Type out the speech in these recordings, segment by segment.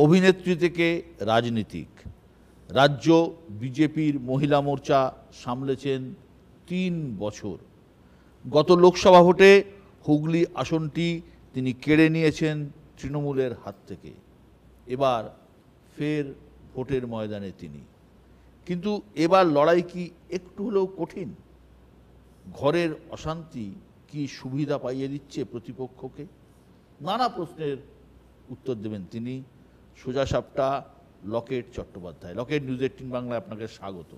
অভিনেত্রী থেকে রাজনীতিক, রাজ্য বিজেপির মহিলা মোর্চা সামলেছেন ৩ বছর। গত লোকসভা ভোটে হুগলি আসনটি তিনি কেড়ে নিয়েছেন তৃণমূলের হাত থেকে। এবার ফের ভোটের ময়দানে তিনি, কিন্তু এবার লড়াই কি একটু হলেও কঠিন? ঘরের অশান্তি কি সুবিধা পাইয়ে দিচ্ছে প্রতিপক্ষকে? নানা প্রশ্নের উত্তর দেবেন তিনি। সোজা সাপটা লকেট চট্টোপাধ্যায়। লকেট নিউজ 18 বাংলায় আপনাকে স্বাগত।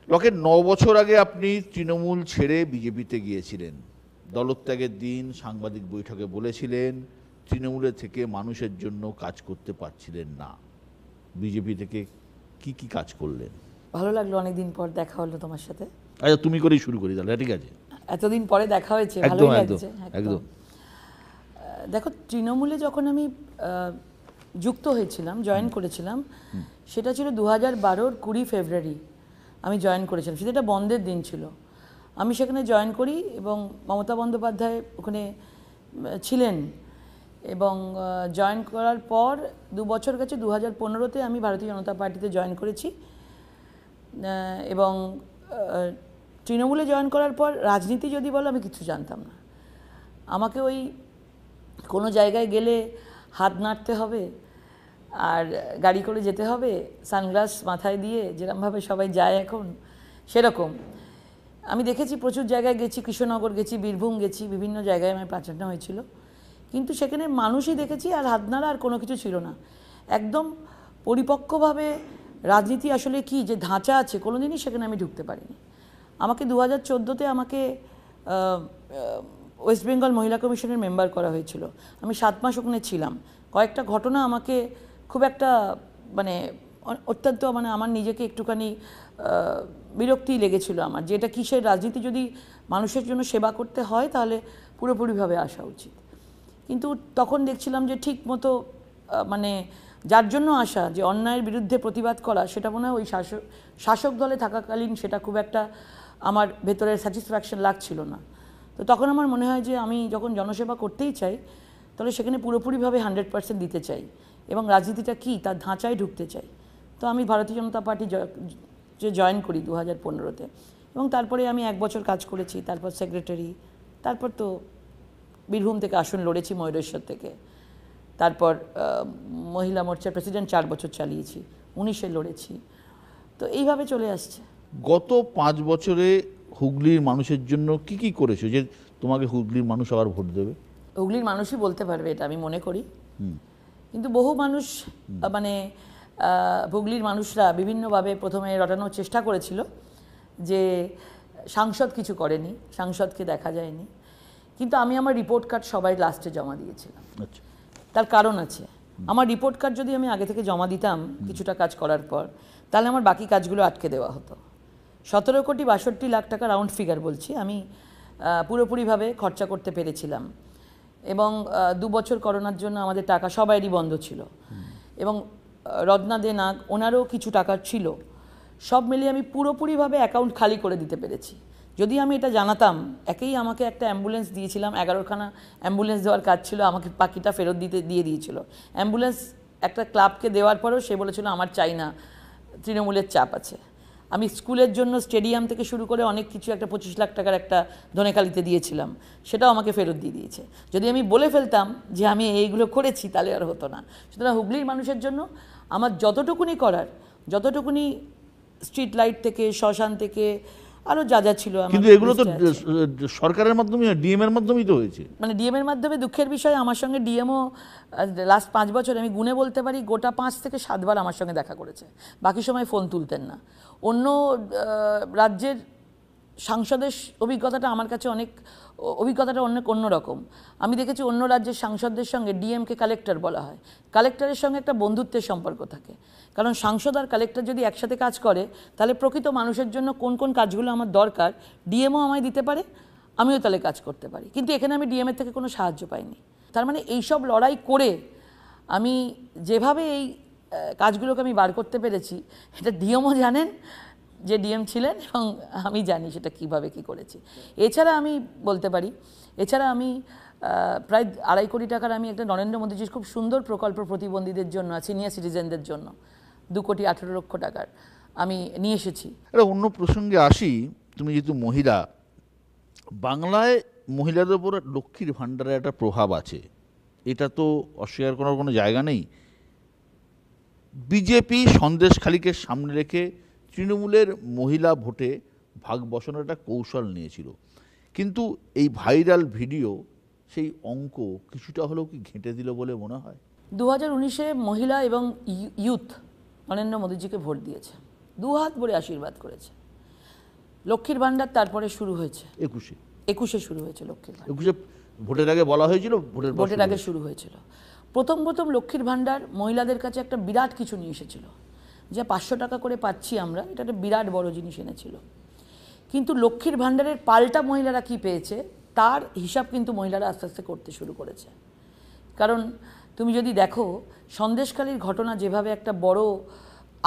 লকেট, 9 বছর আগে আপনি তৃণমূল ছেড়ে বিজেপিতে গিয়েছিলেন। দলত্যাগের দিন সাংবাদিক বৈঠকে বলেছিলেন তৃণমূলের থেকে মানুষের জন্য কাজ করতে পারছিলেন না। বিজেপি থেকে কি কি কাজ করলেন? ভালো লাগলো, অনেকদিন পর দেখা হলো তোমার সাথে। আচ্ছা, তুমি করেই শুরু করি তাহলে। ঠিক আছে, এতদিন পরে দেখা হয়েছে, ভালোই লাগছে। একদম। দেখো, তৃণমূলে যখন আমি যুক্ত হয়েছিলাম, জয়েন করেছিলাম, সেটা ছিল 2012-র 20 ফেব্রুয়ারি আমি জয়েন করেছিলাম। সেটা একটা বন্ধের দিন ছিল। আমি সেখানে জয়েন করি এবং মমতা বন্দ্যোপাধ্যায় ওখানে ছিলেন। এবং জয়েন করার পর 2 বছর গেছে, 2015-তে আমি ভারতীয় জনতা পার্টিতে জয়েন করেছি। এবং তৃণমূলে জয়েন করার পর রাজনীতি যদি বলো, আমি কিছু জানতাম না। আমাকে ওই কোনো জায়গায় গেলে হাত নাড়তে হবে, আর গাড়ি করে যেতে হবে, সানগ্লাস মাথায় দিয়ে, যেরকমভাবে সবাই যায় এখন সেরকম। আমি দেখেছি প্রচুর জায়গায় গেছি, কৃষ্ণনগর গেছি, বীরভূম গেছি, বিভিন্ন জায়গায় আমার পাঠানো হয়েছিল, কিন্তু সেখানে মানুষই দেখেছি, আর হাত নাড়া আর কোনো কিছু ছিল না। একদম পরিপক্কভাবে রাজনীতি আসলে কি, যে ধাঁচা আছে, কোনো দিনই সেখানে আমি ঢুকতে পারিনি। আমাকে 2014-তে আমাকে ওয়েস্ট বেঙ্গল মহিলা কমিশনের মেম্বার করা হয়েছিল। আমি 7 মাস ওখানে ছিলাম। কয়েকটা ঘটনা আমাকে খুব একটা অত্যন্ত আমার নিজেকে একটুখানি বিরক্তি লেগেছিল আমার, যে এটা কিসের রাজনীতি? যদি মানুষের জন্য সেবা করতে হয় তাহলে পুরোপুরিভাবে আসা উচিত। কিন্তু তখন দেখছিলাম যে ঠিক মতো যার জন্য আসা, যে অন্যায়ের বিরুদ্ধে প্রতিবাদ করা, সেটা মনে হয় ওই শাসক দলে থাকাকালীন সেটা খুব একটা আমার ভেতরের স্যাটিসফ্যাকশন লাগছিল না। তো তখন আমার মনে হয় যে আমি যখন জনসেবা করতেই চাই, তাহলে সেখানে পুরোপুরিভাবে 100% দিতে চাই, এবং রাজনীতিটা কী তার ধাঁচায় ঢুকতে চাই। তো আমি ভারতীয় জনতা পার্টি জয়েন করি 2015-তে, এবং তারপরে আমি 1 বছর কাজ করেছি। তারপর সেক্রেটারি, তারপর তো বীরভূম থেকে আসন লড়েছি, ময়ূরেশ্বর থেকে। তারপর মহিলা মোর্চার প্রেসিডেন্ট 4 বছর চালিয়েছি, 19-এ লড়েছি। তো এইভাবে চলে আসছে। গত 5 বছরে হুগলির মানুষের জন্য কি কি করেছো যে তোমাকে হুগলির মানুষ আবার ভোট দেবে? হুগলির মানুষই বলতে পারবে এটা, আমি মনে করি। কিন্তু বহু মানুষ হুগলির মানুষরা বিভিন্নভাবে প্রথমে রটানোর চেষ্টা করেছিল যে সাংসদ কিছু করেনি, সাংসদকে দেখা যায়নি। কিন্তু আমি আমার রিপোর্ট কার্ড সবাই লাস্টে জমা দিয়েছিলাম। আচ্ছা, তার কারণ আছে। আমার রিপোর্ট কার্ড যদি আমি আগে থেকে জমা দিতাম কিছুটা কাজ করার পর, তাহলে আমার বাকি কাজগুলো আটকে দেওয়া হতো। 17,62,00,000 টাকা রাউন্ড ফিগার বলছি, আমি পুরোপুরিভাবে খরচা করতে পেরেছিলাম। এবং 2 বছর করোনার জন্য আমাদের টাকা সবাইরই বন্ধ ছিল, এবং রত্না দে নাগ ওনারও কিছু টাকা ছিল। সব মিলিয়ে আমি পুরোপুরিভাবে অ্যাকাউন্ট খালি করে দিতে পেরেছি। যদি আমি এটা জানাতাম, আমাকে একটা অ্যাম্বুলেন্স দিয়েছিলাম, 11খানা অ্যাম্বুলেন্স দেওয়ার কাজ ছিল, আমাকে বাকিটা ফেরত দিয়ে দিয়েছিল। অ্যাম্বুলেন্স একটা ক্লাবকে দেওয়ার পরেও সে বলেছিল আমার চাই না, তৃণমূলের চাপ আছে। আমি স্কুলের জন্য স্টেডিয়াম থেকে শুরু করে অনেক কিছু, একটা 25 লাখ টাকার একটা ধনেখালিতে দিয়েছিলাম, সেটাও আমাকে ফেরত দিয়ে দিয়েছে। যদি আমি বলে ফেলতাম যে আমি এইগুলো করেছি, তাহলে আর হতো না। সুতরাং হুগলির মানুষের জন্য আমার যতটুকুনি করার, যতটুকুনি স্ট্রিট লাইট থেকে, শ্মশান থেকে, আরও যা যা ছিল। কিন্তু এগুলো তো সরকারের মাধ্যমে, ডিএম এর মাধ্যমেই তো হয়েছে। ডিএম এর মাধ্যমে। দুঃখের বিষয়, আমার সঙ্গে ডিএমও লাস্ট 5 বছর আমি গুনে বলতে পারি গোটা 5 থেকে 7 বার আমার সঙ্গে দেখা করেছে। বাকি সময় ফোন তুলতেন না। অন্য রাজ্যের সাংসদের অভিজ্ঞতাটা আমার কাছে অন্যরকম। আমি দেখেছি অন্য রাজ্যের সাংসদদের সঙ্গে ডিএমকে কালেক্টর বলা হয়। কালেক্টরের সঙ্গে একটা বন্ধুত্বের সম্পর্ক থাকে, কারণ সাংসদ আর কালেক্টর যদি একসাথে কাজ করে, তাহলে প্রকৃত মানুষের জন্য কোন কোন কাজগুলো আমার দরকার ডিএমও আমায় দিতে পারে, আমিও তাহলে কাজ করতে পারি। কিন্তু এখানে আমি ডিএমের থেকে কোনো সাহায্য পাইনি। তার মানে এইসব লড়াই করে আমি যেভাবে এই কাজগুলোকে আমি বার করতে পেরেছি, এটা ডিএমও জানেন, যে ডিএম ছিলেন, এবং আমি জানি সেটা কিভাবে কি করেছি। এছাড়া আমি বলতে পারি, এছাড়া আমি প্রায় 2.5 কোটি টাকার আমি একটা নরেন্দ্র মোদীজির খুব সুন্দর প্রকল্প প্রতিবন্ধীদের জন্য, সিনিয়র সিটিজেনদের জন্য 2,18,00,000 টাকার আমি নিয়ে এসেছি। একটা অন্য প্রসঙ্গে আসি, তুমি যেহেতু মহিলা, বাংলায় মহিলাদের উপর লক্ষ্মীর ভাণ্ডারের একটা প্রভাব আছে, এটা তো অস্বীকার করার কোনো জায়গা নেই। বিজেপি সন্দেশখালীকে সামনে রেখে তৃণমূলের মহিলা ভোটে ভাগ বসানোর একটা কৌশল নিয়েছিল, কিন্তু এই ভাইরাল ভিডিও সেই অঙ্ক কিছুটা হলেও কি ঘেঁটে দিল বলে মনে হয়? 2019-এ মহিলা এবং ইউথ নরেন্দ্র মোদীজিকে ভোট দিয়েছে, 2 হাত ভরে আশীর্বাদ করেছে। লক্ষ্মীর ভাণ্ডার তারপরে শুরু হয়েছে 21-এ শুরু হয়েছে লক্ষ্মীর ভাণ্ডার। 21-এ ভোটের আগে বলা হয়েছিল, ভোটের আগে শুরু হয়েছিল। প্রথম লক্ষ্মীর ভাণ্ডার মহিলাদের কাছে একটা বিরাট কিছু নিয়ে এসেছিল, যা 500 টাকা করে পাচ্ছি আমরা, এটা একটা বিরাট বড় জিনিস এনেছিল। কিন্তু লক্ষ্মীর ভাণ্ডারের পাল্টা মহিলারা কি পেয়েছে তার হিসাব কিন্তু মহিলারা আস্তে আস্তে করতে শুরু করেছে। কারণ তুমি যদি দেখো, সন্দেশখালীর ঘটনা যেভাবে একটা বড়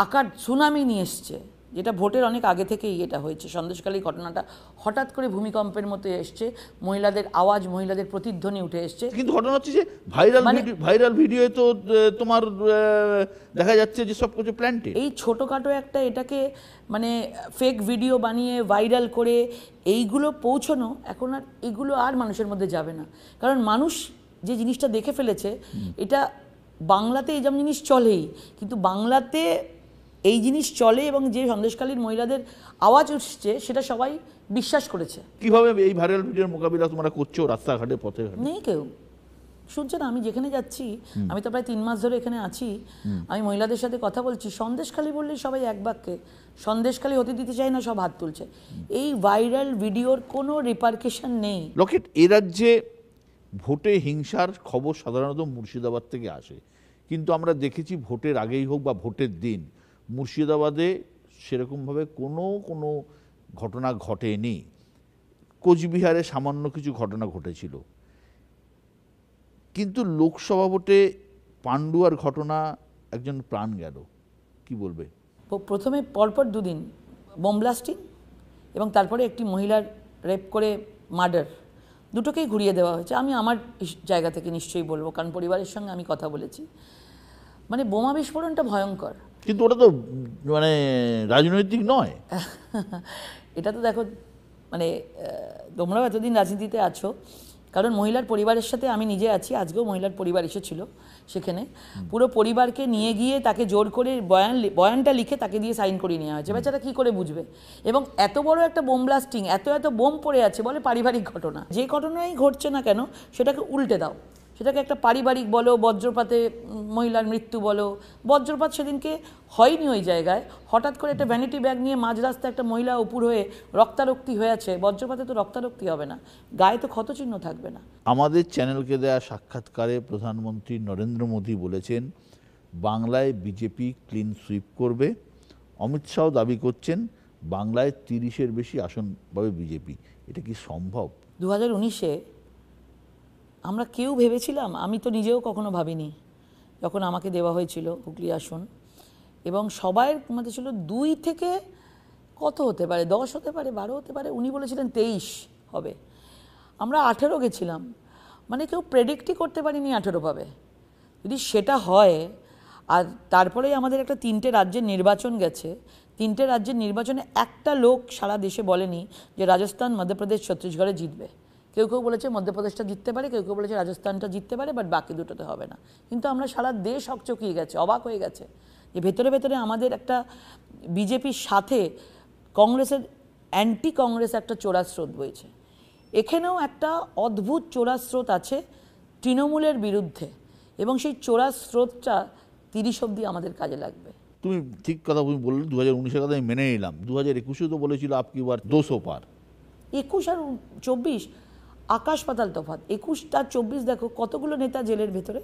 আকার সুনামি নিয়ে এসছে, যেটা ভোটের অনেক আগে থেকেই এটা হয়েছে, সন্দেশখালী ঘটনাটা হঠাৎ করে ভূমিকম্পের মতো এসছে, মহিলাদের আওয়াজ, মহিলাদের প্রতিধ্বনি উঠে এসছে। কিন্তু ঘটনা হচ্ছে যে ভাইরাল ভিডিও তো তোমার দেখা যাচ্ছে যে সব কিছু প্ল্যান্টেড। এই ছোটোখাটো একটা এটাকে মানে ফেক ভিডিও বানিয়ে ভাইরাল করে এইগুলো পৌঁছানো, এখন আর এগুলো আর মানুষের মধ্যে যাবে না। কারণ মানুষ যে জিনিসটা দেখে ফেলেছে, এটা বাংলাতে এই যেমন জিনিস চলেই, কিন্তু বাংলাতে এই জিনিস চলে এবং যে সন্দেশখালীর মহিলাদের আওয়াজ উঠছে সেটা সবাই বিশ্বাস করেছে। কিভাবে এই ভাইরাল ভিডিওর মোকাবিলা তোমরা করছো রাস্তাঘাটে, পথে ঘাটে? নেই কেউ শুনছে না। আমি যেখানে যাচ্ছি, আমি তো প্রায় 3 মাস ধরে এখানে আছি, আমি মহিলাদের সাথে কথা বলছি, সন্দেশখালী বললেই সবাই এক বাক্যে সন্দেশখালী হতে দিতে চায় না, সব হাত তুলছে। এই ভাইরাল ভিডিওর কোনো রিপারকেশন নেই। লকেট, এ রাজ্যে ভোটে হিংসার খবর সাধারণত মুর্শিদাবাদ থেকে আসে, কিন্তু আমরা দেখেছি ভোটের আগেই হোক বা ভোটের দিন মুর্শিদাবাদে সেরকমভাবে কোনো ঘটনা ঘটেনি। কোচবিহারে সামান্য কিছু ঘটনা ঘটেছিল, কিন্তু লোকসভা ভোটে পান্ডুয়ার ঘটনা, একজন প্রাণ গেল, কি বলবে? প্রথমে পরপর 2 দিন বোম ব্লাস্টিং এবং তারপরে একটি মহিলার রেপ করে মার্ডার, দুটোকেই ঘুরিয়ে দেওয়া হয়েছে। আমি আমার জায়গা থেকে নিশ্চয়ই বলবো, কারণ পরিবারের সঙ্গে আমি কথা বলেছি। মানে বোমা বিস্ফোরণটা ভয়ঙ্কর, কিন্তু ওটা তো মানে রাজনৈতিক নয়। এটা তো দেখো, মানে তোমরাও এতদিন রাজনীতিতে আছো, কারণ মহিলার পরিবারের সাথে আমি নিজে আছি, আজকেও মহিলার পরিবার এসেছিল সেখানে, পুরো পরিবারকে নিয়ে গিয়ে তাকে জোর করে বয়ানটা লিখে তাকে দিয়ে সাইন করিয়ে নেওয়া হয়েছে। বেচারা কী করে বুঝবে? এবং এত বড় একটা বোম ব্লাস্টিং, এত বোম পড়ে আছে, বলে পারিবারিক ঘটনা। যে ঘটনাই ঘটছে না কেন সেটাকে উল্টে দাও, সেটাকে একটা পারিবারিক বলো, বজ্রপাতে মহিলার মৃত্যু বলো। বজ্রপাত সেদিনকে হয়নি ওই জায়গায়, হঠাৎ করে একটা ভ্যানিটি ব্যাগ নিয়ে মাঝ রাস্তায় একটা মহিলা উপর হয়ে রক্তারক্তি হয়ে আছে। বজ্রপাতে তো রক্তারক্তি হবে না, গায়ে তো ক্ষতচিহ্ন থাকবে না। আমাদের চ্যানেলকে দেয়া সাক্ষাৎকারে প্রধানমন্ত্রী নরেন্দ্র মোদী বলেছেন বাংলায় বিজেপি ক্লিন সুইপ করবে। অমিত শাহ দাবি করছেন বাংলায় 30-এর বেশি আসন পাবে বিজেপি। এটা কি সম্ভব? 2019-এ আমরা কেউ ভেবেছিলাম? আমি তো নিজেও কখনো ভাবিনি, যখন আমাকে দেওয়া হয়েছিল হুগলি আসন, এবং সবাইয়ের মধ্যে ছিল 2 থেকে কত হতে পারে, 10 হতে পারে, 12 হতে পারে, উনি বলেছিলেন 23 হবে, আমরা 18 গেছিলাম। মানে কেউ প্রেডিক্টই করতে পারিনি 18 পাবে। যদি সেটা হয়, আর তারপরেই আমাদের একটা 3টে রাজ্যের নির্বাচন গেছে, 3টে রাজ্যের নির্বাচনে একটা লোক সারা দেশে বলেনি যে রাজস্থান, মধ্যপ্রদেশ, ছত্তিশগড়ে জিতবে। কেউ বলেছে মধ্যপ্রদেশটা জিততে পারে, কেউ বলেছে রাজস্থানটা জিততে পারে, বাট বাকি দুটোতে হবে না। কিন্তু আমরা সারা দেশ হকচকিয়ে গেছে, অবাক হয়ে গেছে যে ভেতরে আমাদের একটা বিজেপির সাথে কংগ্রেসের অ্যান্টি কংগ্রেস একটা চোরা স্রোত বইছে। এখানেও একটা অদ্ভুত চোরা স্রোত আছে তৃণমূলের বিরুদ্ধে, এবং সেই চোরা স্রোতটা 30 অবধি আমাদের কাজে লাগবে। তুমি ঠিক কথা তুমি বললে, 2019-এর কথা আমি মেনে নিলাম। 2021-এও তো বলেছিল আপকি বার 200 পার। 21 আর 24 আকাশ পাতাল তফাৎ। 21 আর 24 দেখো কতগুলো নেতা জেলের ভেতরে।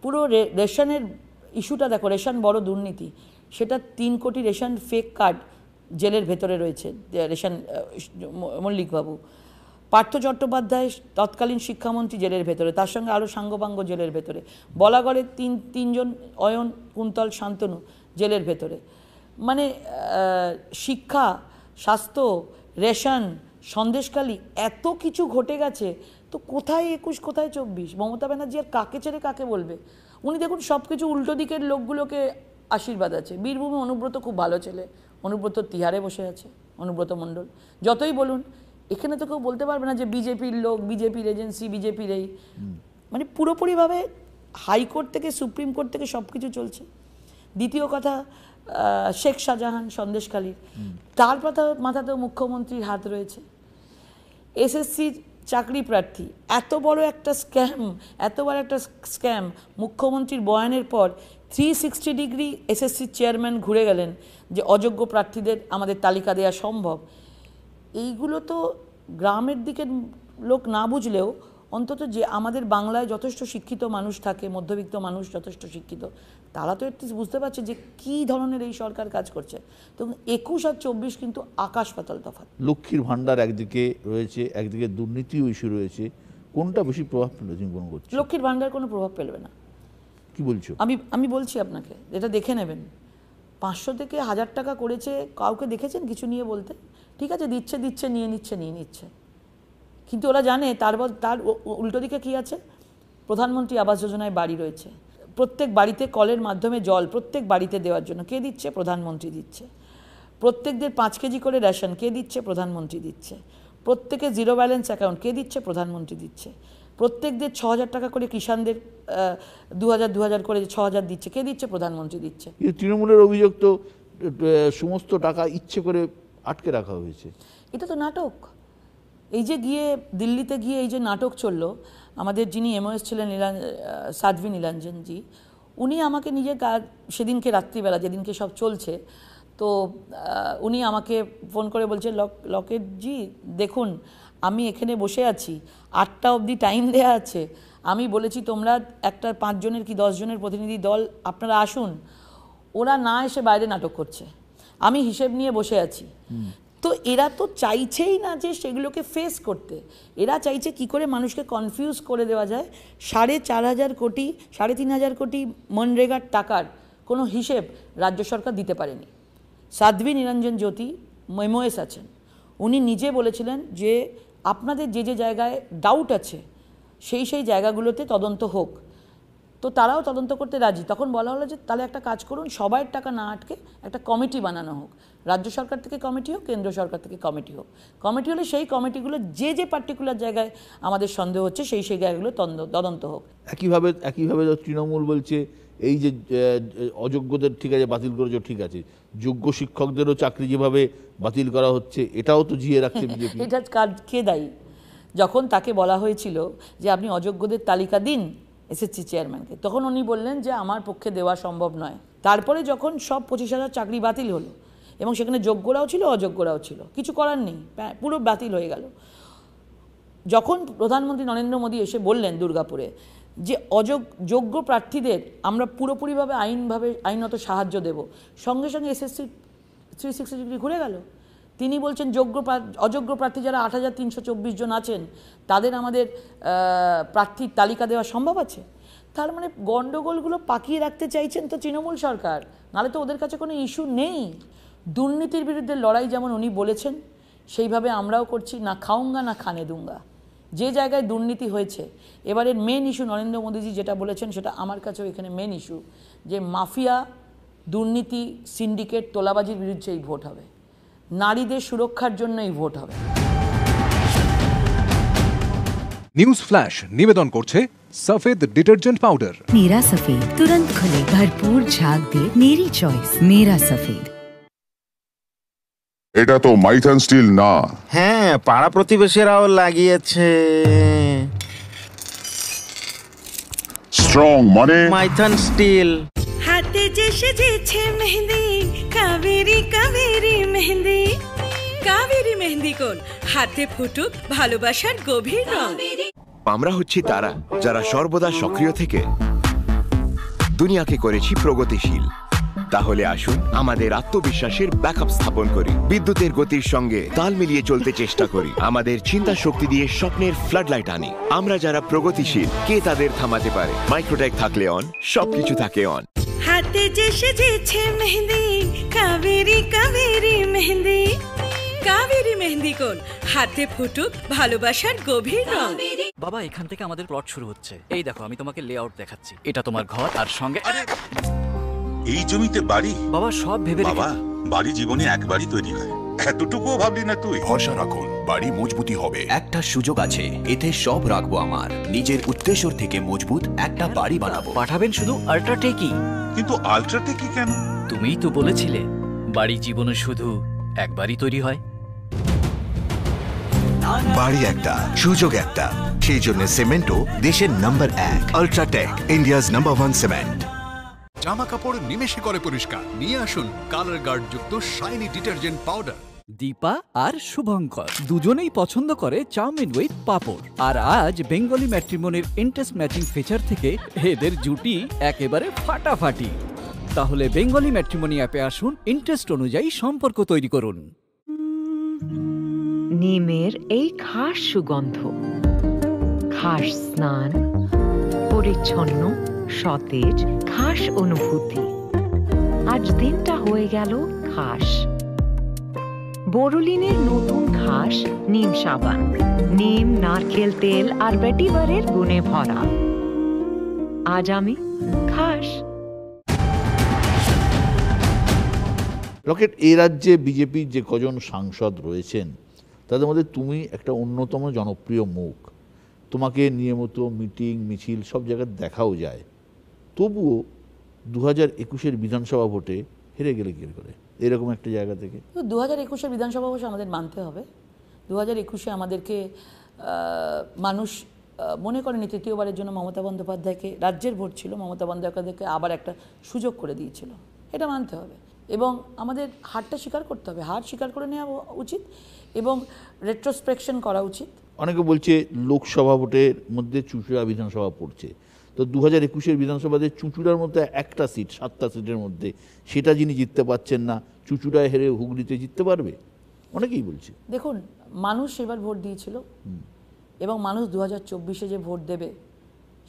পুরো রেশনের ইস্যুটা দেখো, রেশন বড় দুর্নীতি, সেটা 3 কোটি রেশন ফেক কার্ড জেলের ভেতরে রয়েছে, রেশন মল্লিকবাবু। পার্থ চট্টোপাধ্যায় তৎকালীন শিক্ষামন্ত্রী জেলের ভেতরে, তার সঙ্গে আরও সাঙ্গপাঙ্গ জেলের ভেতরে। বলাগড়ের তিনজন, অয়ন, কুন্তল, শান্তনু জেলের ভেতরে। মানে শিক্ষা, স্বাস্থ্য, রেশন সন্দেশখালী, এত কিছু ঘটে গেছে, তো কোথায় 21 কোথায় 24? মমতা ব্যানার্জি আর কাকে ছেড়ে কাকে বলবে? উনি দেখুন সব কিছু উল্টো দিকের লোকগুলোকে আশীর্বাদ আছে। বীরভূমে অনুব্রত খুব ভালো ছেলে, অনুব্রত তিহারে বসে আছে, অনুব্রত মণ্ডল। যতই বলুন, এখানে তো কেউ বলতে পারবে না যে বিজেপির লোক, বিজেপির এজেন্সি, বিজেপির এই, মানে পুরোপুরিভাবে হাইকোর্ট থেকে সুপ্রিম কোর্ট থেকে সব কিছু চলছে। দ্বিতীয় কথা, শেখ শাহজাহান সন্দেশখালীর, তার মাথাতেও মুখ্যমন্ত্রীর হাত রয়েছে। এসএসসির চাকরি প্রার্থী, এত বড় একটা স্ক্যাম, মুখ্যমন্ত্রীর বয়ানের পর 360 ডিগ্রি এসএসসির চেয়ারম্যান ঘুরে গেলেন যে অযোগ্য প্রার্থীদের আমাদের তালিকা দেওয়া সম্ভব। এইগুলো তো গ্রামের দিকের লোক না বুঝলেও অন্তত যে আমাদের বাংলায় যথেষ্ট শিক্ষিত মানুষ থাকে, মধ্যবিত্ত মানুষ যথেষ্ট শিক্ষিত, তারা তো একটু বুঝতে পারছে যে কী ধরনের এই সরকার কাজ করছে। তো 21 আর 24 কিন্তু আকাশ পাতাল তফাৎ। লক্ষ্মীর ভাণ্ডার একদিকে রয়েছে, একদিকে দুর্নীতিও ইস্যু রয়েছে, কোনটা বেশি প্রভাব ফেলে তুমি মনে করছো? লক্ষ্মীর ভাণ্ডার কোনো প্রভাব ফেলবে না। কি বলছো? আমি বলছি আপনাকে, এটা দেখে নেবেন। 500 থেকে 1000 টাকা করেছে, কাউকে দেখেছেন কিছু নিয়ে বলতে? ঠিক আছে, দিচ্ছে নিয়ে নিচ্ছে, কিন্তু ওরা জানে তার উল্টো দিকে কী আছে। প্রধানমন্ত্রী আবাস যোজনায় বাড়ি রয়েছে, প্রত্যেক বাড়িতে কলের মাধ্যমে জল প্রত্যেক বাড়িতে দেওয়ার জন্য কে দিচ্ছে? প্রধানমন্ত্রী দিচ্ছে। প্রত্যেকদের 5 কেজি করে রেশন কে দিচ্ছে? প্রধানমন্ত্রী দিচ্ছে। প্রত্যেকে জিরো ব্যালেন্স অ্যাকাউন্ট কে দিচ্ছে? প্রধানমন্ত্রী দিচ্ছে। প্রত্যেকদের 6000 টাকা করে, কিষাণদের 2000 করে 6000 দিচ্ছে, কে দিচ্ছে? প্রধানমন্ত্রী দিচ্ছে। তৃণমূলের অভিযোগ তো সমস্ত টাকা ইচ্ছে করে আটকে রাখা হয়েছে। এটা তো নাটক। এই যে দিল্লিতে গিয়ে এই যে নাটক চললো, আমাদের যিনি এমওএস ছিলেন সাধ্বী নীলাঞ্জনজি, উনি আমাকে সেদিনকে রাত্রিবেলা যেদিনকে সব চলছে, তো উনি আমাকে ফোন করে বলছে, লকেটজি দেখুন, আমি এখানে বসে আছি, 8টা অবধি টাইম দেওয়া আছে, আমি বলেছি তোমরা একটা 5 জনের কি 10 জনের প্রতিনিধি দল আপনারা আসুন, ওরা না এসে বাইরে নাটক করছে, আমি হিসেব নিয়ে বসে আছি। তো এরা তো চাইছেই না যে সেগুলোকে ফেস করতে, এরা চাইছে কি করে মানুষকে কনফিউজ করে দেওয়া যায়। 4,500 কোটি 3,500 কোটি মনরেগার টাকার কোনো হিসেব রাজ্য সরকার দিতে পারেনি। সাধ্বী নিরঞ্জন জ্যোতি এমওএস আছেন, উনি নিজে বলেছিলেন যে আপনাদের যে জায়গায় ডাউট আছে সেই জায়গাগুলোতে তদন্ত হোক। তো তারাও তদন্ত করতে রাজি। তখন বলা হলো যে তাহলে একটা কাজ করুন, সবাইয়ের টাকা না আটকে একটা কমিটি বানানো হোক, রাজ্য সরকার থেকে কমিটি হোক, কেন্দ্র সরকার থেকে কমিটি হোক। কমিটি হলে সেই কমিটিগুলো যে পার্টিকুলার জায়গায় আমাদের সন্দেহ হচ্ছে সেই জায়গাগুলো তদন্ত হোক। একইভাবে তৃণমূল বলছে এই যে অযোগ্যদের ঠিক আছে বাতিল করেছো, ঠিক আছে, যোগ্য শিক্ষকদেরও চাকরি যেভাবে বাতিল করা হচ্ছে এটাও তো জিয়ে রাখছে বিজেপি। এটা কে দায়ী? যখন তাকে বলা হয়েছিল যে আপনি অযোগ্যদের তালিকা দিন এসএসসি চেয়ারম্যানকে, তখন উনি বললেন যে আমার পক্ষে দেওয়া সম্ভব নয়। তারপরে যখন সব 25,000 চাকরি বাতিল হলো এবং সেখানে যোগ্যরাও ছিল অযোগ্যরাও ছিল, কিছু করার নেই, পুরো বাতিল হয়ে গেল। যখন প্রধানমন্ত্রী নরেন্দ্র মোদী এসে বললেন দুর্গাপুরে যে যোগ্য প্রার্থীদের আমরা পুরোপুরিভাবে আইনত সাহায্য দেব, সঙ্গে সঙ্গে এসএসসি 360 ডিগ্রি ঘুরে গেল। তিনি বলছেন অযোগ্য প্রার্থী যারা 8,324 জন আছেন তাদের আমাদের প্রার্থীর তালিকা দেওয়া সম্ভব আছে। তার মানে গণ্ডগোলগুলো পাকিয়ে রাখতে চাইছেন তো তৃণমূল সরকার, নাহলে তো ওদের কাছে কোনো ইস্যু নেই। দুর্নীতির বিরুদ্ধে লড়াই যেমন উনি বলেছেন সেইভাবে আমরাও করছি, না খাউঙ্গা না খানে দুঙ্গা। যে জায়গায় দুর্নীতি হয়েছে, এবারের মেন ইস্যু নরেন্দ্র মোদীজি যেটা বলেছেন সেটা আমার কাছেও এখানে মেন ইস্যু, যে মাফিয়া, দুর্নীতি, সিন্ডিকেট, তোলাবাজির বিরুদ্ধে এই ভোট হবে, নারীদের সুরক্ষার জন্য এই ভোট হবে। নিউজ ফ্ল্যাশ নিবেদন করছে सफेद डिटर्जेंट पाउडर। मेरा सफेद तुरंत खुले, भरपूर झाग दे, मेरी चॉइस मेरा सफेद। এটা তো মাইথান স্টিল না। হ্যাঁ, পাড়া প্রতিবেশীরাও লাগিয়েছে। স্ট্রং মানে মাইথান স্টিল। হাতে যে সেজেছে মেহেন্দি, কাবেরী কাবেরী মেহেন্দি। কাবেরী মেহেন্দি কোন হাতে ফুটুক ভালোবাসার গভীর রং। আমরা হচ্ছি তারা যারা সর্বদা সক্রিয় থেকে দুনিয়াকে করেছি প্রগতিশীল। তাহলে আসুন আমাদের আত্মবিশ্বাসের ব্যাকআপ স্থাপন করি, বিদ্যুতের গতির সঙ্গে তাল মিলিয়ে চলতে চেষ্টা করি, আমাদের চিন্তা শক্তি দিয়ে স্বপ্নের ফ্লাড লাইট আনি। আমরা যারা প্রগতিশীল, কে তাদের থামাতে পারে? মাইক্রোটেক থাকলে অন, সবকিছু থাকে অন। হাতে যে সেজেছে মেহেন্দি, কাবেরী কাবেরী মেহেন্দি। কাবেরী মেহেন্দি কোণ হাতে ফুটুক ভালোবাসার গভীর রং। বাবা, এখান থেকে আমাদের প্লট শুরু হচ্ছে। এই দেখো, আমি তোমাকে লেআউট দেখাচ্ছি। এটা তোমার ঘর, আর সঙ্গে এই জমিতে বাড়ি? বাবা সব ভেবে বাবা, বাড়ি জীবনে একবারই তৈরি হয়, এতটুকুও ভাবলি না তুই? ভরসা রাখুন, বাড়ি মজবুতি হবে। একটা সুযোগ আছে, এতে সব রাখবো আমার নিজের উদ্দেশ্যর থেকে মজবুত একটা বাড়ি বানাবো। পাঠাবেন শুধু আল্ট্রাটেকই। কিন্তু আল্ট্রাটেকই কেন? তুমিই তো বলেছিলে বাড়ি জীবনে শুধু একবারই তৈরি হয়। বাড়ি একটা, সুযোগ একটা, সেই জন্য সিমেন্টও দেশের number 1। UltraTech, India's number 1 cement. জামা কাপড় নিমেষে করে পরিষ্কার। নিয়ে আসুন কালার গার্ড যুক্ত শাইনি ডিটারজেন্ট পাউডার। দীপা আর শুভঙ্কর দুজনেই পছন্দ করে চাউমিন উইথ পাপড়। আর আজ বেঙ্গলি ম্যাট্রিমনির ইন্টারেস্ট ম্যাচিং ফিচার থেকে এদের জুটি একেবারে ফাটাফাটি। তাহলে বেঙ্গলি ম্যাট্রিমনি অ্যাপে আসুন, ইন্টারেস্ট অনুযায়ী সম্পর্ক তৈরি করুন। নিমের এই খাস সুগন্ধ, খাস স্নান, পরিচ্ছন্ন সতেজ খাস অনুভূতি। আজ দিনটা হয়ে গেল খাস। বোরোলিনের নতুন খাস নিম সাবান, নিম, নারকেল তেল আর ভেটিভারের গুণে ভরা। আজ আমি খাস। লকেট, এই রাজ্যে বিজেপির যে কজন সাংসদ রয়েছেন তাদের মধ্যে তুমি একটা অন্যতম জনপ্রিয় মুখ। তোমাকে নিয়মিত মিটিং মিছিল সব জায়গায় দেখাও যায়। তবুও 2021-এর বিধানসভা ভোটে হেরে গেলে কী করে এরকম একটা জায়গা থেকে? 2021-এর বিধানসভা অবশ্য আমাদের মানতে হবে। 2021-এ আমাদেরকে মানুষ মনে করেনি তৃতীয়বারের জন্য মমতা বন্দ্যোপাধ্যায়কে, রাজ্যের ভোট ছিল, মমতা বন্দ্যোপাধ্যায়কে আবার একটা সুযোগ করে দিয়েছিল। এটা মানতে হবে এবং আমাদের হারটা স্বীকার করতে হবে। হার স্বীকার করে নেওয়া উচিত এবং রেট্রোস্পেকশন করা উচিত। অনেকে বলছে লোকসভা ভোটের মধ্যে চুঁচুড়া বিধানসভা পড়ছে, তো 2021-এর বিধানসভাতে চুঁচুড়ার মধ্যে একটা সিট, 7টা সিটের মধ্যে সেটা যিনি জিততে পারছেন না, চুঁচুড়ায় হেরে হুগলিতে জিততে পারবে, অনেকেই বলছে। দেখুন, মানুষ এবার ভোট দিয়েছিল এবং মানুষ 2024-এ যে ভোট দেবে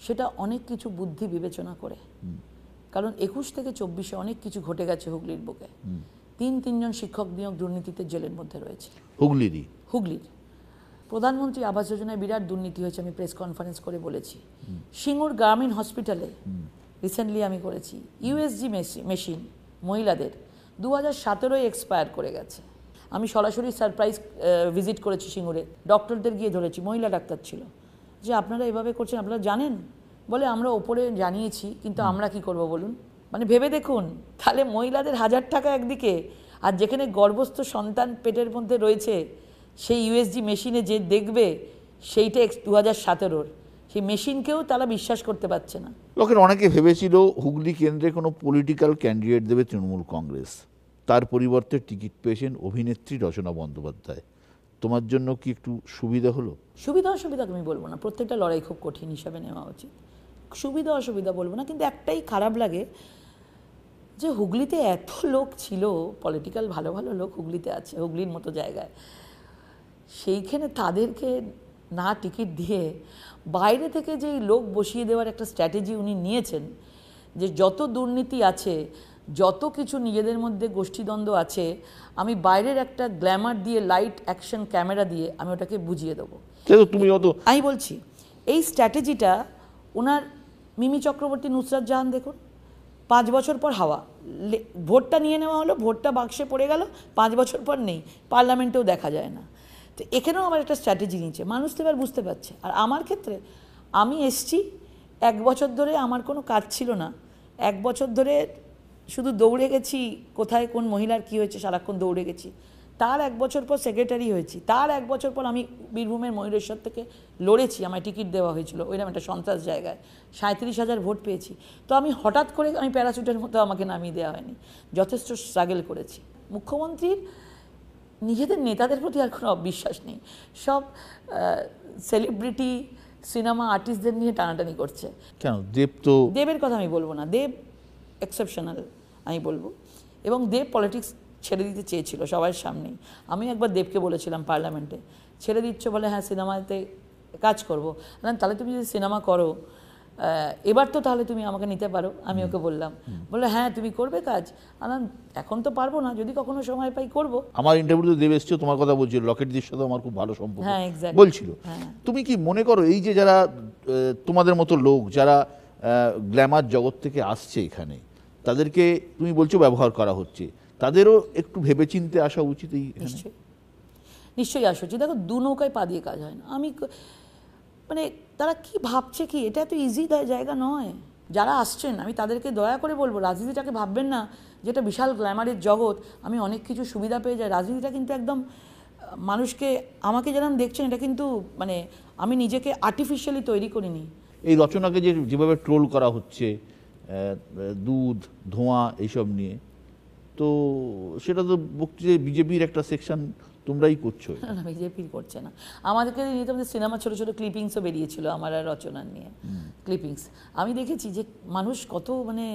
সেটা অনেক কিছু বুদ্ধি বিবেচনা করে। কারণ 21 থেকে 24-এ অনেক কিছু ঘটে গেছে হুগলির বুকে। 3জন শিক্ষক নিয়োগ দুর্নীতিতে জেলের মধ্যে রয়েছে। হুগলির প্রধানমন্ত্রী আবাস যোজনায় বিরাট দুর্নীতি হয়েছে, আমি প্রেস কনফারেন্স করে বলেছি। সিঙ্গুর গ্রামীণ হসপিটালে রিসেন্টলি আমি করেছি, ইউএসজি মেশিন মহিলাদের 2017-ই এক্সপায়ার করে গেছে। আমি সরাসরি সারপ্রাইজ ভিজিট করেছি সিঙ্গুরে, ডক্টরদের গিয়ে ধরেছি, মহিলা ডাক্তার ছিল, যে আপনারা এভাবে করছেন, আপনারা জানেন? বলে আমরা ওপরে জানিয়েছি, কিন্তু আমরা কি করব বলুন। মানে ভেবে দেখুন, তাহলে মহিলাদের 1000 টাকা একদিকে, আর যেখানে গর্ভস্থ সন্তান পেটের মধ্যে রয়েছে সেই ইউএসজি মেশিনে যে দেখবে সেইটা 2017-র, সেই মেশিনকেও তারা বিশ্বাস করতে পারছে না। লোকের অনেকে ভেবেছিল হুগলি কেন্দ্রে কোনো পলিটিক্যাল ক্যান্ডিডেট দেবে তৃণমূল কংগ্রেস, তার পরিবর্তে টিকিট পেয়েছেন অভিনেত্রী রচনা বন্দ্যোপাধ্যায়। তোমার জন্য কি একটু সুবিধা হলো? সুবিধা অসুবিধা তুমি বলবো না, প্রত্যেকটা লড়াই খুব কঠিন হিসাবে নেওয়া উচিত। সুবিধা অসুবিধা বলবো না, কিন্তু একটাই খারাপ লাগে যে হুগলিতে এত লোক ছিল, পলিটিক্যাল ভালো ভালো লোক হুগলিতে আছে, হুগলির মতো জায়গায়, সেইখানে তাদেরকে না টিকিট দিয়ে বাইরে থেকে যেই লোক বসিয়ে দেওয়ার একটা স্ট্র্যাটেজি উনি নিয়েছেন, যে যত দুর্নীতি আছে, যত কিছু নিজেদের মধ্যে গোষ্ঠীদ্বন্দ্ব আছে, আমি বাইরের একটা গ্ল্যামার দিয়ে, লাইট অ্যাকশন ক্যামেরা দিয়ে আমি ওটাকে বুঝিয়ে দেবো। তুমি আমি বলছি এই স্ট্র্যাটেজিটা ওনার মিমি চক্রবর্তী, নুসরাত জাহান দেখুন, 5 বছর পর হাওয়া, ভোটটা নিয়ে নেওয়া হলো, ভোটটা বাক্সে পড়ে গেল, 5 বছর পর নেই, পার্লামেন্টেও দেখা যায় না। তো এখানেও আমার একটা স্ট্র্যাটেজি নিয়েছে, মানুষ তো এবার বুঝতে পারছে। আর আমার ক্ষেত্রে আমি এসছি 1 বছর ধরে, আমার কোনো কাজ ছিল না, 1 বছর ধরে শুধু দৌড়ে গেছি, কোথায় কোন মহিলার কী হয়েছে সারাক্ষণ দৌড়ে গেছি। তার 1 বছর পর সেক্রেটারি হয়েছি, তার 1 বছর পর আমি বীরভূমের ময়ূরেশ্বর থেকে লড়েছি, আমায় টিকিট দেওয়া হয়েছিল ওইরকম একটা সন্ত্রাস জায়গায়, 37,000 ভোট পেয়েছি। তো আমি হঠাৎ করে আমি প্যারাশুটের মতো আমাকে নামিয়ে দেওয়া হয়নি, যথেষ্ট স্ট্রাগল করেছি। মুখ্যমন্ত্রীর নিজেদের নেতাদের প্রতি আর কোনো অবিশ্বাস নেই, সব সেলিব্রিটি সিনেমা আর্টিস্টদের নিয়ে টানাটানি করছে। কেন দেবের কথা আমি বলবো না, দেব এক্সেপশনাল আমি বলবো, এবং দেব পলিটিক্স ছেড়ে দিতে চেয়েছিল সবার সামনেই। আমি একবার দেবকে বলেছিলাম পার্লামেন্টে, ছেড়ে দিচ্ছ বলে, হ্যাঁ সিনেমাতে কাজ করবো। তাহলে তুমি যদি সিনেমা করো এবার তো তাহলে তুমি আমাকে নিতে পারো। আমি ওকে বললাম, বললো হ্যাঁ তুমি করবে কাজ। আলাম এখন তো পারবো না, যদি কখনো সময় পাই করব। আমার ইন্টারভিউতে দেব এসছে, তোমার কথা বলছিল, লকেটজির সাথে আমার খুব ভালো সম্পর্ক হ্যাঁ, exactly. বলছিল। হ্যাঁ। তুমি কি মনে করো এই যে যারা তোমাদের মতো লোক যারা গ্ল্যামার জগৎ থেকে আসছে এখানে, তাদেরকে তুমি বলছো ব্যবহার করা হচ্ছে, তাদেরও একটু ভেবেচিন্তে আসা উচিত? নিশ্চয়ই নিশ্চয়ই আসা উচিত। দেখো, দু নৌকায় পা দিয়ে কাজ হয় না। আমি মানে তারা কি ভাবছে কি, এটা এত ইজি জায়গা নয়। যারা আসছেন আমি তাদেরকে দয়া করে বলবো, রাজনীতিটাকে ভাববেন না যেটা বিশাল গ্ল্যামারের জগৎ, আমি অনেক কিছু সুবিধা পেয়ে যাই। রাজনীতিটা কিন্তু একদম মানুষকে, আমাকে যেরকম দেখছেন এটা কিন্তু মানে আমি নিজেকে আর্টিফিশিয়ালি তৈরি করিনি। এই রচনাকে যেভাবে ট্রোল করা হচ্ছে দুধ ধোঁয়া এইসব নিয়ে, তো সেটা তো বিজেপির একটা সেকশন তোমরাই করছো। না, বিজেপির করছে না। আমাদেরকে নিয়ে তো আমাদের সিনেমা ছোটো ছোটো ক্লিপিংসও বেরিয়েছিল আমার আর রচনার নিয়ে ক্লিপিংস। আমি দেখেছি যে মানুষ কত মানে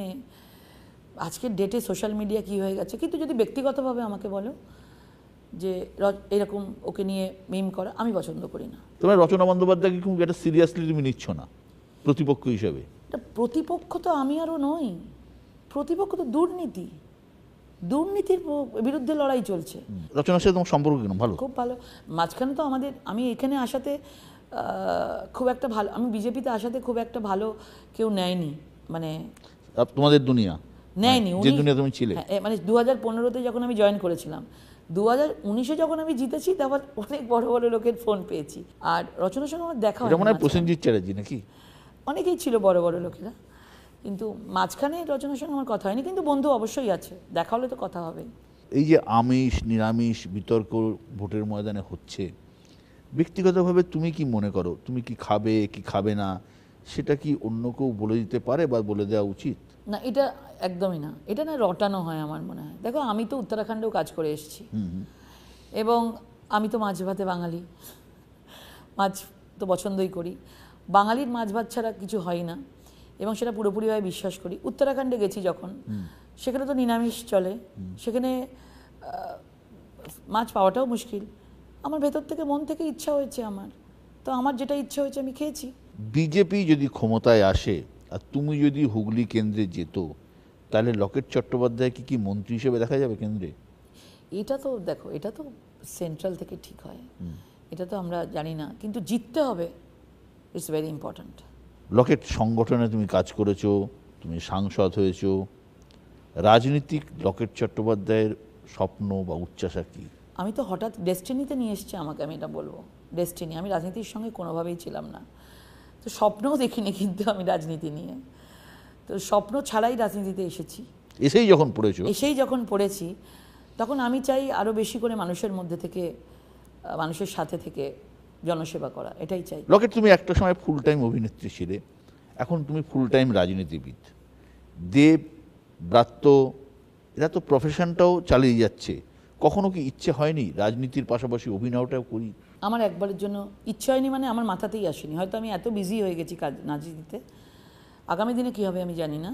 আজকের ডেটে সোশ্যাল মিডিয়া কী হয়ে গেছে। কিন্তু যদি ব্যক্তিগতভাবে আমাকে বলো যে এরকম ওকে নিয়ে মিম করা, আমি পছন্দ করি না। তোমার রচনা বন্দ্যোপাধ্যায়কে খুব একটা সিরিয়াসলি তুমি নিচ্ছ না প্রতিপক্ষ হিসেবে? এটা প্রতিপক্ষ তো আমি আরও নই, প্রতিপক্ষ তো দুর্নীতির বিরুদ্ধে লড়াই চলছে। রচনার সাথে তোমার সম্পর্ক কেন? ভালো, খুব ভালো। মাঝখানে তো আমি এখানে আসাতে খুব একটা ভালো, আমি বিজেপিতে আসাতে খুব একটা ভালো কেউ নেয়নি, মানে তোমাদের দুনিয়া নেয়নি, যে দুনিয়া তুমি ছিলে। মানে 2015-তে যখন আমি জয়েন করেছিলাম, 2019-এ যখন আমি জিতেছি, তারপর অনেক বড় বড় লোকের ফোন পেয়েছি। আর রচনার সঙ্গে আমার দেখা হয়, মনে হয় প্রসেনজিৎ চ্যাটার্জি নাকি অনেকেই ছিল বড় বড় লোকেরা, কিন্তু মাঝখানে রচনার সঙ্গে আমার কথা হয়নি। কিন্তু বন্ধু অবশ্যই আছে, দেখা হলে তো কথা হবে। এই যে আমিষ নিরামিষ বিতর্ক ভোটের ময়দানে হচ্ছে, ব্যক্তিগতভাবে তুমি কি মনে করো, তুমি কি খাবে কি খাবে না, সেটা কি অন্য কেউ বলে দিতে পারে বা বলে দেওয়া উচিত? না, এটা একদমই না, এটা না রটানো হয় আমার মনে হয়। দেখো, আমি তো উত্তরাখণ্ডেও কাজ করে এসেছি, এবং আমি তো মাছ ভাতে বাঙালি, মাছ তো পছন্দই করি। বাঙালির মাছ ভাত ছাড়া কিছু হয় না, এবং সেটা পুরোপুরিভাবে বিশ্বাস করি। উত্তরাখণ্ডে গেছি যখন, সেখানে তো নিরামিষ চলে, সেখানে মাছ পাওয়াটাও মুশকিল। আমার ভেতর থেকে মন থেকে ইচ্ছা হয়েছে আমার, তো আমার যেটা ইচ্ছা হয়েছে আমি খেয়েছি। বিজেপি যদি ক্ষমতায় আসে আর তুমি যদি হুগলি কেন্দ্রে যেত, তাহলে লকেট চট্টোপাধ্যায় কি মন্ত্রী হিসেবে দেখা যাবে কেন্দ্রে? এটা তো দেখো, এটা তো সেন্ট্রাল থেকে ঠিক হয়, এটা তো আমরা জানি না, কিন্তু জিততে হবে, ইটস ভেরি ইম্পর্ট্যান্ট। লকেট সংগঠনে তুমি কাজ করেছো, তুমি সাংসদ হয়েছো, রাজনীতিক লকেট চট্টোপাধ্যায়ের স্বপ্ন বা উচ্চাসা কি? আমি তো হঠাৎ ডেস্টিনিতে নিয়ে এসছি আমাকে, আমি এটা বলবো, ডেস্টিনি। আমি রাজনীতির সঙ্গে কোনোভাবেই ছিলাম না, তো স্বপ্নও দেখিনি কিন্তু আমি রাজনীতি নিয়ে, তো স্বপ্ন ছাড়াই রাজনীতিতে এসেছি। এসেই যখন পড়েছি তখন আমি চাই আরও বেশি করে মানুষের মধ্যে থেকে, মানুষের সাথে থেকে জনসেবা করা, এটাই চাই। লকেট, তুমি একটা সময় ফুল টাইম অভিনেত্রী ছিলে, এখন তুমি ফুল টাইম রাজনীতিবিদ। দেব, ব্রাত্য, এরা তো প্রফেশনটাও চালিয়ে যাচ্ছে, কখনো কি ইচ্ছে হয়নি রাজনীতির পাশাপাশি অভিনয়টাও করি? আমার একবারের জন্য ইচ্ছে হয়নি, মানে আমার মাথাতেই আসেনি। হয়তো আমি এত বিজি হয়ে গেছি কাজ রাজনীতিতে, আগামী দিনে কী হবে আমি জানি না,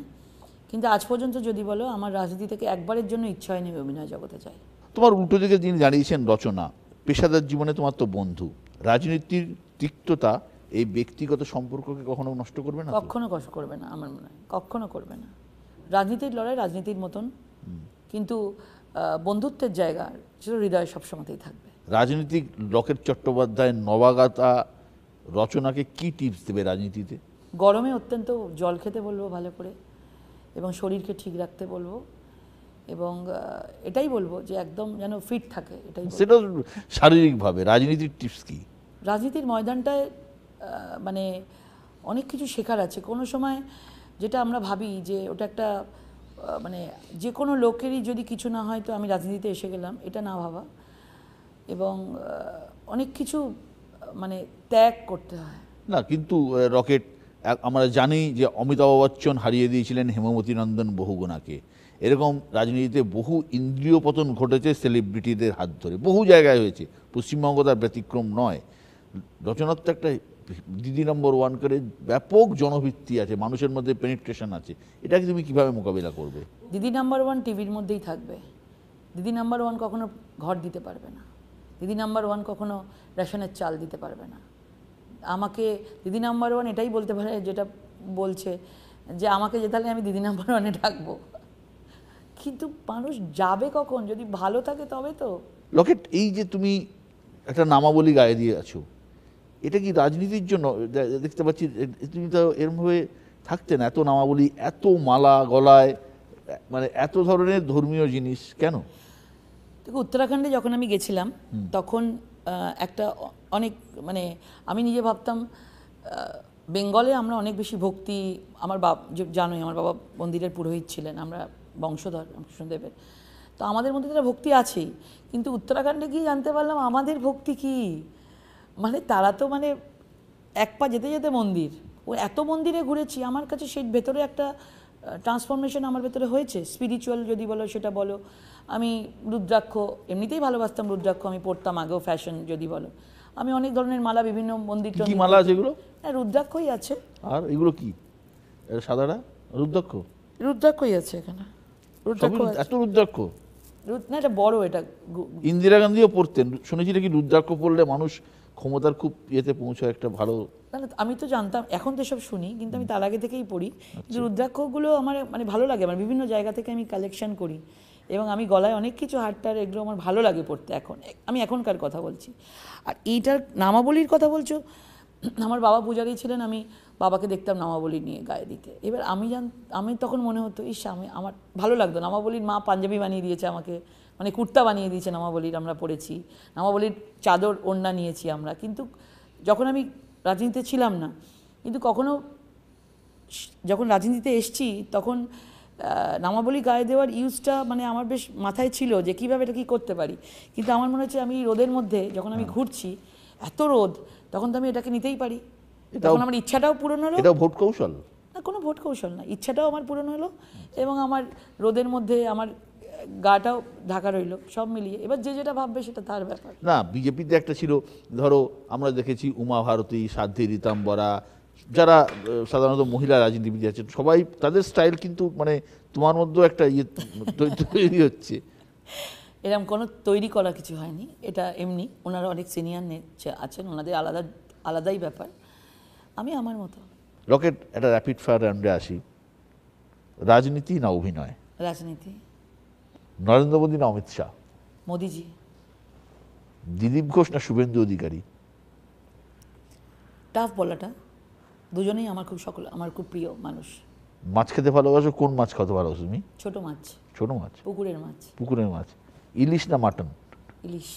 কিন্তু আজ পর্যন্ত যদি বলো, আমার রাজনীতি থেকে একবারের জন্য ইচ্ছা হয়নি অভিনয় জগতে যাই। তোমার উল্টো দিকে যিনি জানিয়েছেন রচনা, পেশাদার জীবনে তোমার তো বন্ধু, রাজনীতির তিক্ততা এই ব্যক্তিগত সম্পর্ককে কখনো নষ্ট করবে না? কখনো কষ্ট করবে না, আমার মনে হয় কখনো করবে না। রাজনীতির লড়াই রাজনীতির মতন, কিন্তু বন্ধুত্বের জায়গা সেটা হৃদয়ে সবসময়তেই থাকবে। রাজনীতিক লকেট চট্টোপাধ্যায় নবাগতা রচনাকে কি টিপস দেবে রাজনীতিতে? গরমে অত্যন্ত জল খেতে বলবো ভালো করে, এবং শরীরকে ঠিক রাখতে বলবো, এবং এটাই বলবো যে একদম যেন ফিট থাকে, এটাই। সেটা শারীরিকভাবে। রাজনীতির টিপস কি? রাজনীতির ময়দানটায় মানে অনেক কিছু শেখার আছে। কোনো সময় যেটা আমরা ভাবি যে ওটা একটা মানে যে কোনো লোকেরই যদি কিছু না হয় তো আমি রাজনীতিতে এসে গেলাম, এটা না ভাবা, এবং অনেক কিছু মানে ত্যাগ করতে হয়। না, কিন্তু রকেট, আমরা জানি যে অমিতাভ বচ্চন হারিয়ে দিয়েছিলেন হেমবতী নন্দন বহুগুণাকে। এরকম রাজনীতিতে বহু ইন্দ্রিয় পতন ঘটেছে সেলিব্রিটিদের হাত ধরে, বহু জায়গায় হয়েছে, পশ্চিমবঙ্গ তার ব্যতিক্রম নয়। রচনার তো একটা দিদি নম্বর 1 করে ব্যাপক জনভিত্তি আছে, মানুষের মধ্যে পেনিট্রেশন আছে, এটাকে তুমি কিভাবে মোকাবিলা করবে? দিদি নাম্বার 1 টিভির মধ্যেই থাকবে, দিদি নাম্বার 1 কখনো ঘর দিতে পারবে না, দিদি নাম্বার 1 কখনো রেশনের চাল দিতে পারবে না। আমাকে দিদি নাম্বার 1 এটাই বলতে পারে যেটা বলছে যে আমাকে যে তাহলে আমি দিদি নাম্বার ওয়ানে ডাকবো, কিন্তু মানুষ যাবে কখন? যদি ভালো থাকে তবে তো। লকেট, এই যে তুমি একটা নামাবলী গায়ে দিয়ে আছো, এটা কি রাজনীতির জন্য? দেখতে পাচ্ছি তুমি তো এরমভাবে থাকতে না, এত নামাবলী, এত মালা গলায়, মানে এত ধরনের ধর্মীয় জিনিস কেন? দেখো, উত্তরাখণ্ডে যখন আমি গেছিলাম তখন একটা অনেক, মানে আমি নিজে ভাবতাম বেঙ্গলে আমরা অনেক বেশি ভক্তি, আমার জানোই আমার বাবা মন্দিরের পুরোহিত ছিলেন, আমরা বংশধর রামকৃষ্ণদেবের, তো আমাদের মধ্যে তারা ভক্তি আছেই, কিন্তু উত্তরাখণ্ডে গিয়ে জানতে পারলাম আমাদের ভক্তি কি, মানে তারা তো মানে এক পা যেতে যেতে মন্দির, ও এত মন্দিরে ঘুরেছি, আমার কাছে সেই ভেতরে একটা ট্রান্সফরমেশন আমার ভেতরে হয়েছে, স্পিরিচুয়াল যদি বলো সেটা বলো। আমি রুদ্রাক্ষ এমনিতেই ভালোবাসতাম, রুদ্রাক্ষ আমি পড়তাম আগেও, ফ্যাশন যদি বলো, আমি অনেক ধরনের মালা বিভিন্ন মন্দির, কি মালা আছে এগুলো? হ্যাঁ, রুদ্রাক্ষই আছে। আর এগুলো কি সাদাটা? রুদ্রাক্ষ? রুদ্রাক্ষই আছে এখানে, রুদ্রাক্ষ। এত রুদ্রাক্ষ? না, এটা বড়, এটা ইন্দিরা গান্ধীও পড়তেন শুনেছি, নাকি রুদ্রাক্ষ পড়লে মানুষ ক্ষমতার খুব ইয়েতে পৌঁছায়, একটা ভালো। আমি তো জানতাম, এখন তো সব শুনি, কিন্তু আমি তার আগে থেকেই পড়ি। যে রুদ্রাক্ষগুলো আমার মানে ভালো লাগে, আমার বিভিন্ন জায়গা থেকে আমি কালেকশন করি, এবং আমি গলায় অনেক কিছু হারটার, এগুলো আমার ভালো লাগে পড়তে। এখন আমি এখনকার কথা বলছি। আর এইটার নামাবলীর কথা বলছো, আমার বাবা পূজারী ছিলেন, আমি বাবাকে দেখতাম নামাবলী নিয়ে গায়ে দিতে। এবার আমি তখন মনে হতো, ইস, আমার ভালো লাগতো নামাবলীর, মা পাঞ্জাবি বানিয়ে দিয়েছে আমাকে, মানে কুর্তা বানিয়ে দিয়েছে নামাবলীর, আমরা পড়েছি নামাবলীর চাদর, ওড়না নিয়েছি আমরা। কিন্তু যখন আমি রাজনীতিতে ছিলাম না, কিন্তু কখনো যখন রাজনীতিতে এসছি তখন নামাবলী গায়ে দেওয়ার ইউজটা মানে আমার বেশ মাথায় ছিল যে কীভাবে এটা কী করতে পারি। কিন্তু আমার মনে হচ্ছে আমি রোদের মধ্যে যখন আমি ঘুরছি, এত রোদ, তখন তো আমি এটাকে নিতেই পারি, তখন আমার ইচ্ছাটাও পূরণ হলো। এটা ভোট কৌশল না, কোনো ভোট কৌশল না, ইচ্ছাটাও আমার পূরণ হলো, এবং আমার রোদের মধ্যে আমার গাটাও ঢাকা রইলো, সব মিলিয়ে। এবার যে যেটা ভাববে সেটা তার ব্যাপার। না, বিজেপিতে একটা ছিল, ধরো আমরা দেখেছি উমা ভারতী, সাধ্বী রীতাম্বরা, যারা সাধারণত মহিলা রাজনীতিবিদ আছেন, সবাই তাদের স্টাইল, কিন্তু মানে তোমার মধ্যেও একটা ইয়ে তৈরি হচ্ছে। এরকম কোনো তৈরি করা কিছু হয়নি, এটা এমনি। ওনারা অনেক সিনিয়র আছেন, ওনাদের আলাদাই ব্যাপার, আমি আমার মতো। রকেট, একটা র্যাপিড ফায়ার রাউন্ডে আসি। রাজনীতি না অভিনয়? রাজনীতি। নরেন্দ্র মোদী না অমিত শাহ? মোদিজি। দিলীপ ঘোষ না শুভেন্দু অধিকারী? টাফ বলাটা, দুজনেই আমার খুব প্রিয় মানুষ। মাছ খেতে ভালোবাসো? কোন মাছ খেতে ভালোবাসো তুমি? ছোট মাছ। ছোট মাছ? পুকুরের মাছ। পুকুরের মাছ। ইলিশ না মাটন? ইলিশ।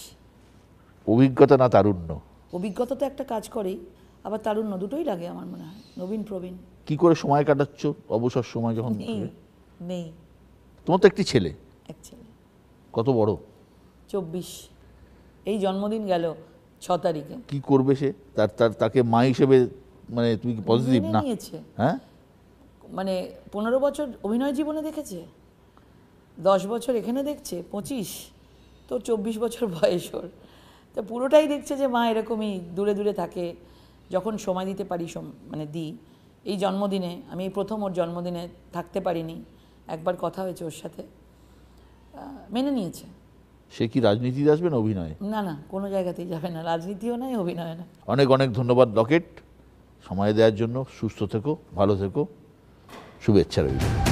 অভিজ্ঞতা না তারুণ্য? অভিজ্ঞতা তো একটা কাজ করেই, আবার তারুণ্য, দুটোই লাগে আমার মনে হয়। নবীন প্রবীণ। কি করে সময় কাটাচ্ছ অবসর সময় যখন? নেই। তোমার তো একটি ছেলে। এক ছেলে। কত বড়? 24। এই জন্মদিন গেল 6 তারিখে। কি করবে সে? তাকে মা হিসেবে মানে তুমি কি পজিটিভ না? হ্যাঁ, মানে 15 বছর অভিনয় জীবনে দেখেছে, 10 বছর এখানে দেখছে, 25, তো 24 বছর বয়স ওর। তো পুরোটাই দেখছে যে মা এরকমই দূরে দূরে থাকে, যখন সময় দিতে পারি মানে দিই। এই জন্মদিনে আমি প্রথম ওর জন্মদিনে থাকতে পারিনি, একবার কথা হয়েছে ওর সাথে, মেনে নিয়েছে। সে কি রাজনীতিতে আসবে না অভিনয়? না না, কোনো জায়গাতেই যাবে না, রাজনীতিও নয়, অভিনয় না। অনেক অনেক ধন্যবাদ রকেট, সময় দেওয়ার জন্য। সুস্থ থেকো, ভালো থেকো, শুভেচ্ছা রইল।